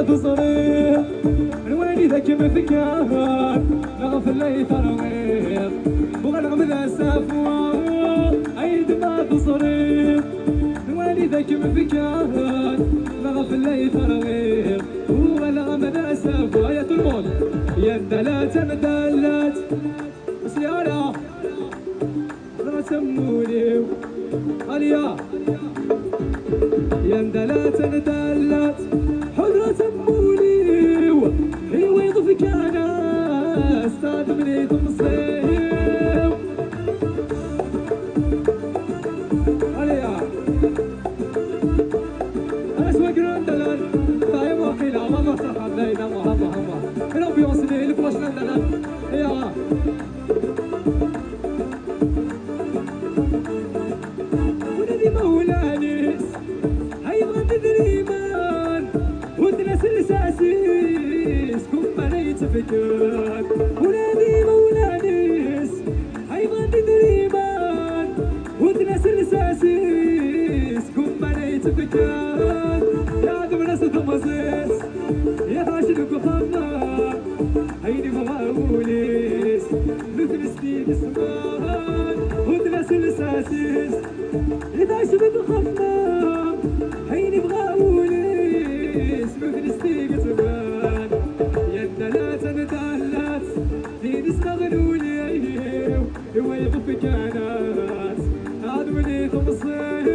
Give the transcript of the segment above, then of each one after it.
تصريح الوالي ذاك مفكان نغفل لي ترويض وغنغم ذا السافوار عيد ما تصريح الوالي ذاك مفكان نغفل لي ترويض وغنغم ذا السافوار يا تلمون يا الدلات مدلات سيارة لا سموني عليا يا اندلات ندلت حضرة سموني الويض في كان استاذ مني تمصيب عليا اسواق اندلت طيب وحينا ماما صح لينا مهما هنا بيوصلي لفلاش اندلت يا ولدي مولانيس هيبغى تدريمان ودناس الساسيس كم بنيت فكان ولدي مولانيس هيبغى تدريمان ودناس الساسيس كم بنيت فكان يا دم ناس تمزيس يا راشد وقفنا هيني مغاوليس مثل سنين السمان ودناس الساسيس إذا شبت خفنا هيني بغاوليس مثل ستيق زمان يا الدلات ندلت في نستغنولي ويضف كانت عدوني تمصيب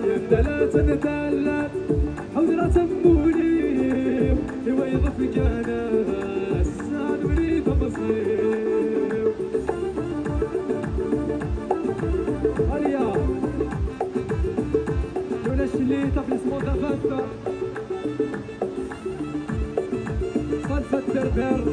يا الدلات ندلت حضرة سموني ويضف كانت عدوني تمصيب عليا اللي تابلسمون دافانتا صلصة دربر